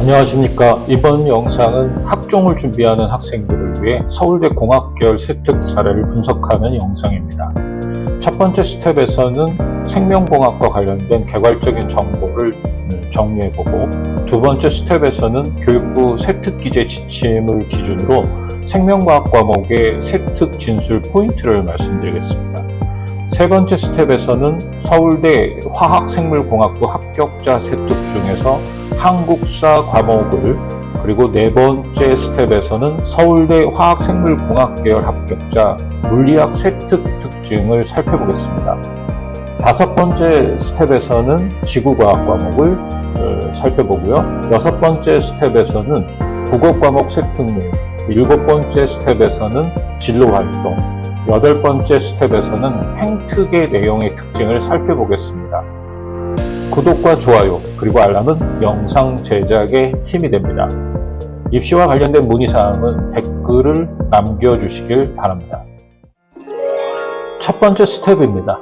안녕하십니까. 이번 영상은 학종을 준비하는 학생들을 위해 서울대 공학계열 세특 사례를 분석하는 영상입니다. 첫 번째 스텝에서는 생명공학과 관련된 개괄적인 정보를 정리해보고, 두 번째 스텝에서는 교육부 세특기재 지침을 기준으로 생명과학 과목의 세특 진술 포인트를 말씀드리겠습니다. 세 번째 스텝에서는 서울대 화학생물공학부 합격자 세특 중에서 한국사 과목을, 그리고 네 번째 스텝에서는 서울대 화학생물공학 계열 합격자 물리학 세특 특징을 살펴보겠습니다. 다섯 번째 스텝에서는 지구과학 과목을 살펴보고요. 여섯 번째 스텝에서는 국어 과목 세특 및 일곱 번째 스텝에서는 진로활동, 여덟 번째 스텝에서는 횡특의 내용의 특징을 살펴보겠습니다. 구독과 좋아요 그리고 알람은 영상 제작에 힘이 됩니다. 입시와 관련된 문의사항은 댓글을 남겨주시길 바랍니다. 첫 번째 스텝입니다.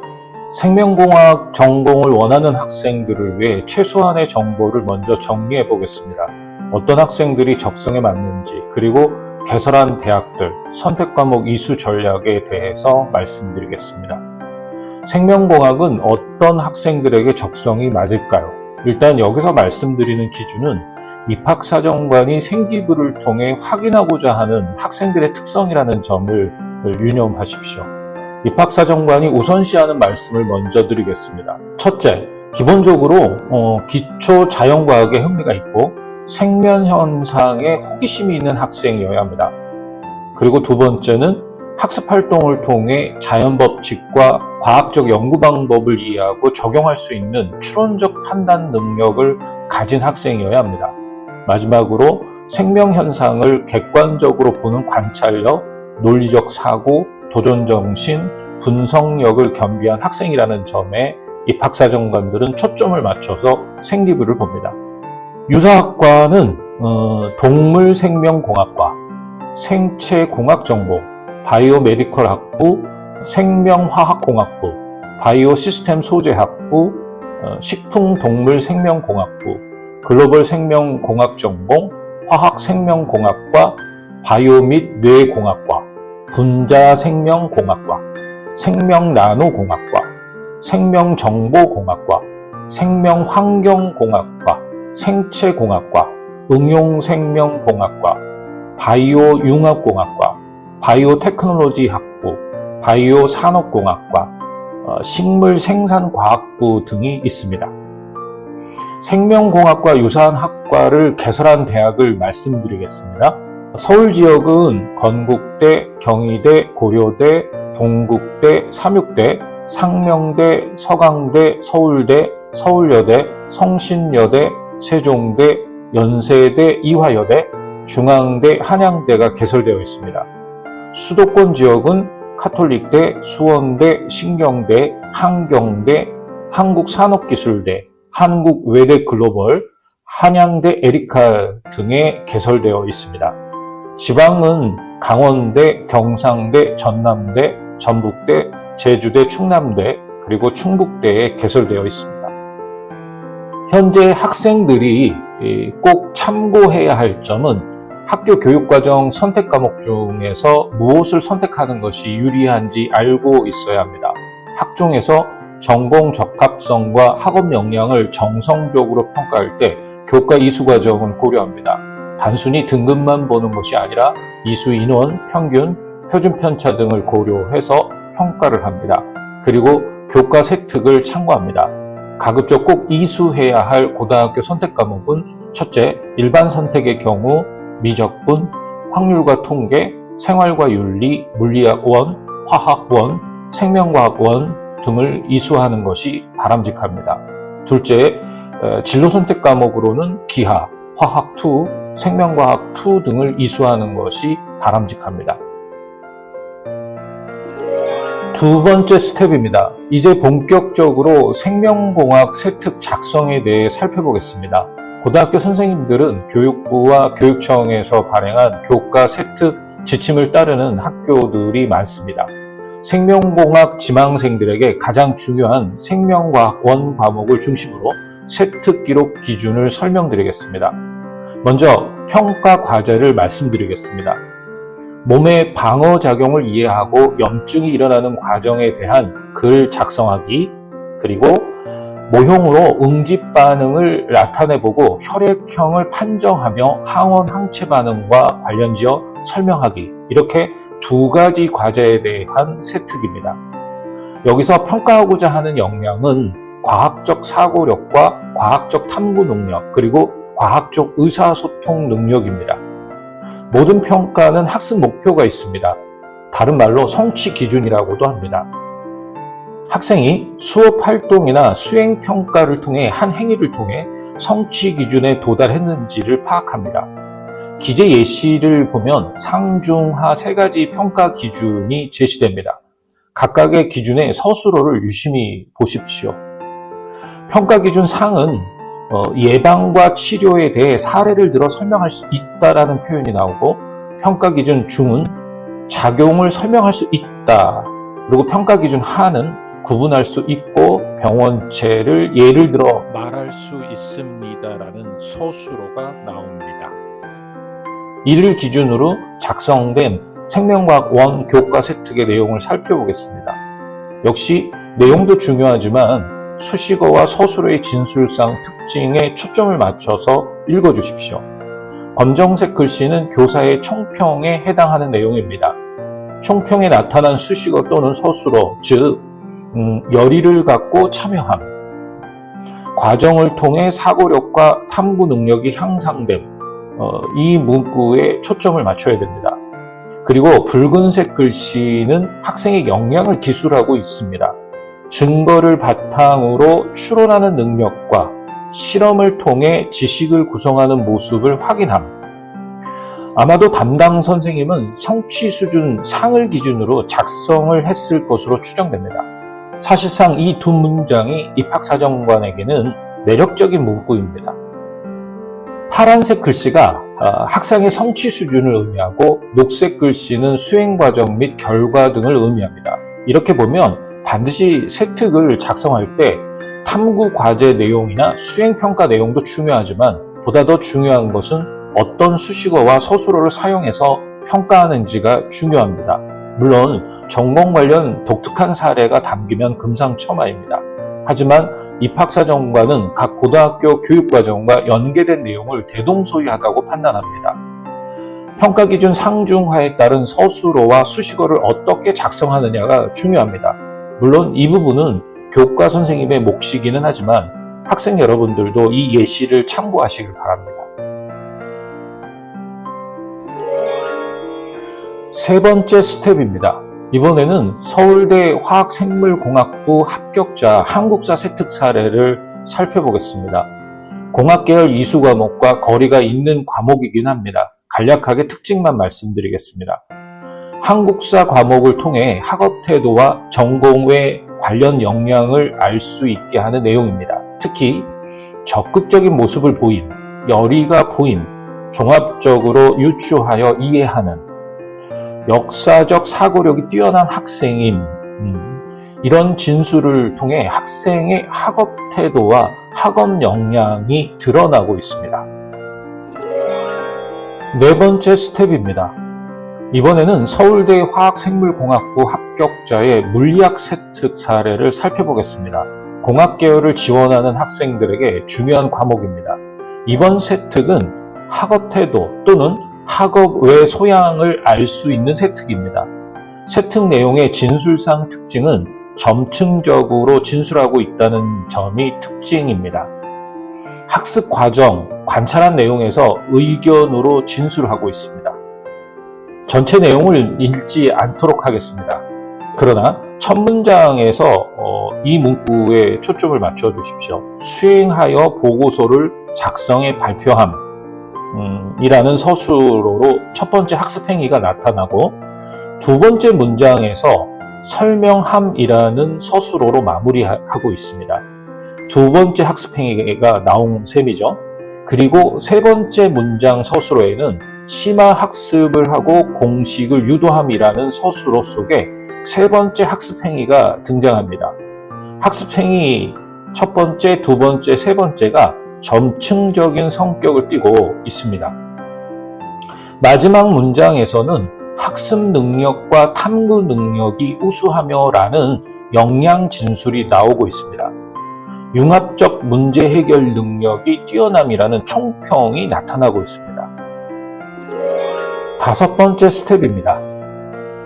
생명공학 전공을 원하는 학생들을 위해 최소한의 정보를 먼저 정리해 보겠습니다. 어떤 학생들이 적성에 맞는지, 그리고 개설한 대학들, 선택과목 이수 전략에 대해서 말씀드리겠습니다. 생명공학은 어떤 학생들에게 적성이 맞을까요? 일단 여기서 말씀드리는 기준은 입학사정관이 생기부를 통해 확인하고자 하는 학생들의 특성이라는 점을 유념하십시오. 입학사정관이 우선시하는 말씀을 먼저 드리겠습니다. 첫째, 기본적으로 기초 자연과학에 흥미가 있고 생명현상에 호기심이 있는 학생이어야 합니다. 그리고 두 번째는 학습활동을 통해 자연법칙과 과학적 연구 방법을 이해하고 적용할 수 있는 추론적 판단 능력을 가진 학생이어야 합니다. 마지막으로 생명현상을 객관적으로 보는 관찰력, 논리적 사고, 도전정신, 분석력을 겸비한 학생이라는 점에 입학사정관들은 초점을 맞춰서 생기부를 봅니다. 유사학과는 동물생명공학과, 생체공학정보, 바이오메디컬 학부, 생명화학공학부, 바이오시스템 소재학부, 식품동물생명공학부, 글로벌 생명공학전공, 화학생명공학과, 바이오 및 뇌공학과, 분자생명공학과, 생명나노공학과, 생명정보공학과, 생명환경공학과, 생체공학과, 응용생명공학과, 바이오융합공학과, 바이오테크놀로지 학부, 바이오산업공학과, 식물생산과학부 등이 있습니다. 생명공학과 유사한 학과를 개설한 대학을 말씀드리겠습니다. 서울 지역은 건국대, 경희대, 고려대, 동국대, 삼육대, 상명대, 서강대, 서울대, 서울여대, 성신여대, 세종대, 연세대, 이화여대, 중앙대, 한양대가 개설되어 있습니다. 수도권 지역은 카톨릭대, 수원대, 신경대, 한경대, 한국산업기술대, 한국외대글로벌, 한양대 에리카 등에 개설되어 있습니다. 지방은 강원대, 경상대, 전남대, 전북대, 제주대, 충남대, 그리고 충북대에 개설되어 있습니다. 현재 학생들이 꼭 참고해야 할 점은 학교 교육과정 선택 과목 중에서 무엇을 선택하는 것이 유리한지 알고 있어야 합니다. 학종에서 전공 적합성과 학업 역량을 정성적으로 평가할 때 교과 이수 과정을 고려합니다. 단순히 등급만 보는 것이 아니라 이수 인원, 평균, 표준 편차 등을 고려해서 평가를 합니다. 그리고 교과 세특을 참고합니다. 가급적 꼭 이수해야 할 고등학교 선택 과목은 첫째, 일반 선택의 경우 미적분, 확률과 통계, 생활과 윤리, 물리학 1, 화학 1, 생명과학 1 등을 이수하는 것이 바람직합니다. 둘째, 진로 선택 과목으로는 기하, 화학 2, 생명과학 2 등을 이수하는 것이 바람직합니다. 두 번째 스텝입니다. 이제 본격적으로 생명공학 세특 작성에 대해 살펴보겠습니다. 고등학교 선생님들은 교육부와 교육청에서 발행한 교과 세특 지침을 따르는 학교들이 많습니다. 생명공학 지망생들에게 가장 중요한 생명과학 1 과목을 중심으로 세특 기록 기준을 설명드리겠습니다. 먼저 평가 과제를 말씀드리겠습니다. 몸의 방어 작용을 이해하고 염증이 일어나는 과정에 대한 글 작성하기, 그리고 모형으로 응집 반응을 나타내보고 혈액형을 판정하며 항원 항체 반응과 관련지어 설명하기, 이렇게 두 가지 과제에 대한 세특입니다. 여기서 평가하고자 하는 역량은 과학적 사고력과 과학적 탐구 능력, 그리고 과학적 의사소통 능력입니다. 모든 평가는 학습 목표가 있습니다. 다른 말로 성취 기준이라고도 합니다. 학생이 수업 활동이나 수행 평가를 통해 한 행위를 통해 성취 기준에 도달했는지를 파악합니다. 기재 예시를 보면 상중하 세 가지 평가 기준이 제시됩니다. 각각의 기준의 서술어를 유심히 보십시오. 평가 기준 상은 예방과 치료에 대해 사례를 들어 설명할 수 있다라는 표현이 나오고, 평가 기준 중은 작용을 설명할 수 있다. 그리고 평가 기준 하는 구분할 수 있고 병원체를 예를 들어 말할 수 있습니다라는 서술어가 나옵니다. 이를 기준으로 작성된 생명과학 1 교과 세특의 내용을 살펴보겠습니다. 역시 내용도 중요하지만 수식어와 서술어의 진술상 특징에 초점을 맞춰서 읽어주십시오. 검정색 글씨는 교사의 총평에 해당하는 내용입니다. 총평에 나타난 수식어 또는 서술어, 즉 열의를 갖고 참여함, 과정을 통해 사고력과 탐구 능력이 향상됨, 이 문구에 초점을 맞춰야 됩니다. 그리고 붉은색 글씨는 학생의 역량을 기술하고 있습니다. 증거를 바탕으로 추론하는 능력과 실험을 통해 지식을 구성하는 모습을 확인함. 아마도 담당 선생님은 성취 수준 상을 기준으로 작성을 했을 것으로 추정됩니다. 사실상 이 두 문장이 입학사정관에게는 매력적인 문구입니다. 파란색 글씨가 학생의 성취 수준을 의미하고, 녹색 글씨는 수행 과정 및 결과 등을 의미합니다. 이렇게 보면 반드시 세특을 작성할 때 탐구 과제 내용이나 수행 평가 내용도 중요하지만, 보다 더 중요한 것은 어떤 수식어와 서술어를 사용해서 평가하는지가 중요합니다. 물론 전공 관련 독특한 사례가 담기면 금상첨화입니다. 하지만 입학사정관은 각 고등학교 교육과정과 연계된 내용을 대동소이하다고 판단합니다. 평가 기준 상중하에 따른 서술어와 수식어를 어떻게 작성하느냐가 중요합니다. 물론 이 부분은 교과 선생님의 몫이기는 하지만 학생 여러분들도 이 예시를 참고하시길 바랍니다. 세 번째 스텝입니다. 이번에는 서울대 화학생물공학부 합격자 한국사 세특 사례를 살펴보겠습니다. 공학계열 이수 과목과 거리가 있는 과목이긴 합니다. 간략하게 특징만 말씀드리겠습니다. 한국사 과목을 통해 학업 태도와 전공의 관련 역량을 알 수 있게 하는 내용입니다. 특히 적극적인 모습을 보임, 열의가 보임, 종합적으로 유추하여 이해하는, 역사적 사고력이 뛰어난 학생임, 이런 진술을 통해 학생의 학업 태도와 학업 역량이 드러나고 있습니다. 네 번째 스텝입니다. 이번에는 서울대 화학생물공학부 합격자의 물리학 세특 사례를 살펴보겠습니다. 공학 계열을 지원하는 학생들에게 중요한 과목입니다. 이번 세특은 학업 태도 또는 학업 외 소양을 알 수 있는 세특입니다. 세특 내용의 진술상 특징은 점층적으로 진술하고 있다는 점이 특징입니다. 학습 과정, 관찰한 내용에서 의견으로 진술하고 있습니다. 전체 내용을 읽지 않도록 하겠습니다. 그러나 첫 문장에서 이 문구에 초점을 맞춰 주십시오. 수행하여 보고서를 작성해 발표함 이라는 서술어로 첫 번째 학습 행위가 나타나고, 두 번째 문장에서 설명함이라는 서술어로 마무리하고 있습니다. 두 번째 학습 행위가 나온 셈이죠. 그리고 세 번째 문장 서술어에는 심화 학습을 하고 공식을 유도함이라는 서술어 속에 세 번째 학습 행위가 등장합니다. 학습 행위 첫 번째, 두 번째, 세 번째가 점층적인 성격을 띠고 있습니다. 마지막 문장에서는 학습 능력과 탐구 능력이 우수하며 라는 역량 진술이 나오고 있습니다. 융합적 문제 해결 능력이 뛰어남이라는 총평이 나타나고 있습니다. 5번째 스텝입니다.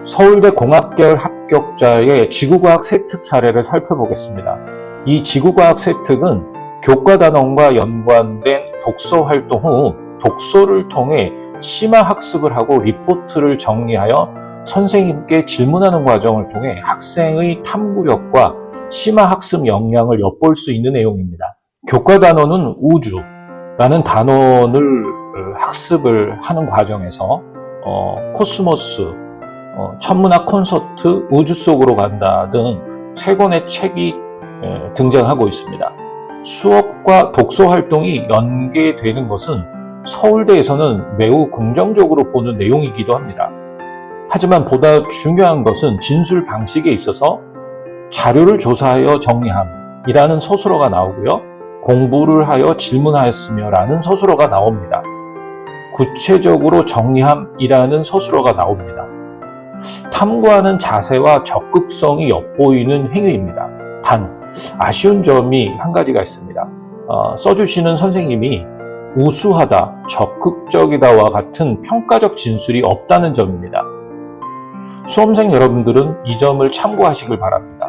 서울대 공학계열 합격자의 지구과학 세특 사례를 살펴보겠습니다. 이 지구과학 세특은 교과단원과 연관된 독서 활동 후 독서를 통해 심화 학습을 하고 리포트를 정리하여 선생님께 질문하는 과정을 통해 학생의 탐구력과 심화 학습 역량을 엿볼 수 있는 내용입니다. 교과 단원은 우주라는 단원을 학습을 하는 과정에서 코스모스, 천문학 콘서트, 우주 속으로 간다 등 3권의 책이 등장하고 있습니다. 수업과 독서 활동이 연계되는 것은 서울대에서는 매우 긍정적으로 보는 내용이기도 합니다. 하지만 보다 중요한 것은 진술 방식에 있어서 자료를 조사하여 정리함이라는 서술어가 나오고요. 공부를 하여 질문하였으며 라는 서술어가 나옵니다. 구체적으로 정리함이라는 서술어가 나옵니다. 탐구하는 자세와 적극성이 엿보이는 행위입니다. 단, 아쉬운 점이 한 가지가 있습니다. 써주시는 선생님이 우수하다, 적극적이다와 같은 평가적 진술이 없다는 점입니다. 수험생 여러분들은 이 점을 참고하시길 바랍니다.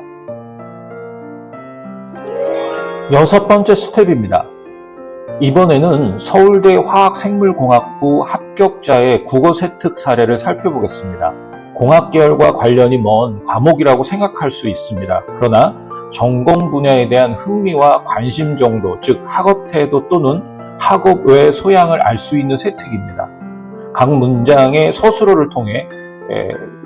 6번째 스텝입니다. 이번에는 서울대 화학생물공학부 합격자의 국어 세특 사례를 살펴보겠습니다. 공학계열과 관련이 먼 과목이라고 생각할 수 있습니다. 그러나 전공 분야에 대한 흥미와 관심 정도, 즉 학업 태도 또는 학업 외 소양을 알 수 있는 세특입니다. 각 문장의 서술어를 통해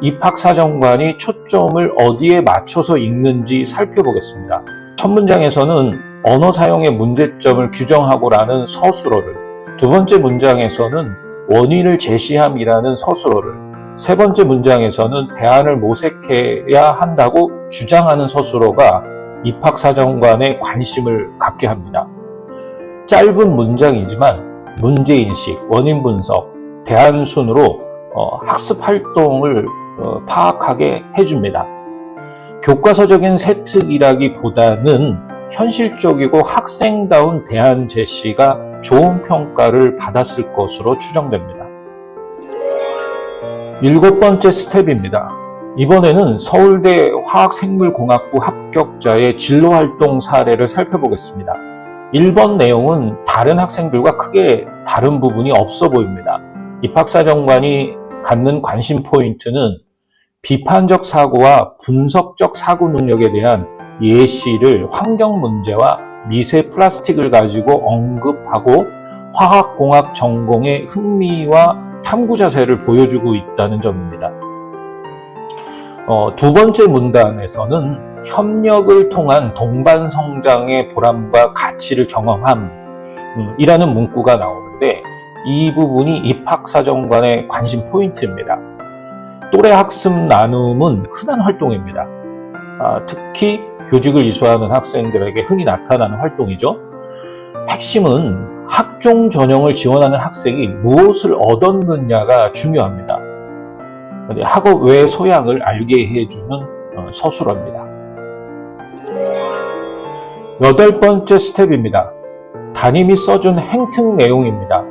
입학사정관이 초점을 어디에 맞춰서 읽는지 살펴보겠습니다. 첫 문장에서는 언어 사용의 문제점을 규정하고라는 서술어를, 두 번째 문장에서는 원인을 제시함이라는 서술어를, 세 번째 문장에서는 대안을 모색해야 한다고 주장하는 서술어가 입학사정관의 관심을 갖게 합니다. 짧은 문장이지만 문제인식, 원인 분석, 대안 순으로 학습 활동을 파악하게 해줍니다. 교과서적인 세특이라기보다는 현실적이고 학생다운 대안 제시가 좋은 평가를 받았을 것으로 추정됩니다. 7번째 스텝입니다. 이번에는 서울대 화학생물공학부 합격자의 진로활동 사례를 살펴보겠습니다. 1번 내용은 다른 학생들과 크게 다른 부분이 없어 보입니다. 입학사정관이 갖는 관심 포인트는 비판적 사고와 분석적 사고 능력에 대한 예시를 환경 문제와 미세 플라스틱을 가지고 언급하고 화학공학 전공의 흥미와 탐구 자세를 보여주고 있다는 점입니다. 두 번째 문단에서는 협력을 통한 동반 성장의 보람과 가치를 경험함이라는 문구가 나오는데 이 부분이 입학사정관의 관심 포인트입니다. 또래 학습 나눔은 흔한 활동입니다. 특히 교직을 이수하는 학생들에게 흔히 나타나는 활동이죠. 핵심은 학종 전형을 지원하는 학생이 무엇을 얻었느냐가 중요합니다. 학업 외 소양을 알게 해주는 서술어입니다. 8번째 스텝입니다. 담임이 써준 행특 내용입니다.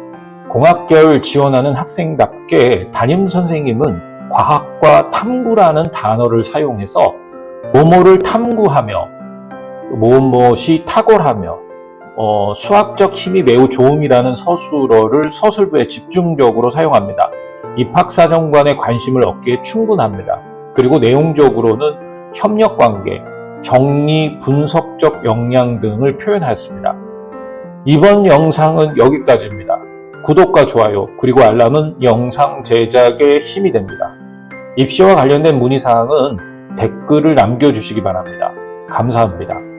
공학계열 지원하는 학생답게 담임 선생님은 과학과 탐구라는 단어를 사용해서 뭐뭐를 탐구하며 무엇이 탁월하며 수학적 힘이 매우 좋음이라는 서술어를 서술부에 집중적으로 사용합니다. 입학사정관의 관심을 얻기에 충분합니다. 그리고 내용적으로는 협력관계, 정리, 분석적 역량 등을 표현하였습니다. 이번 영상은 여기까지입니다. 구독과 좋아요 그리고 알람은 영상 제작에 힘이 됩니다. 입시와 관련된 문의사항은 댓글을 남겨주시기 바랍니다. 감사합니다.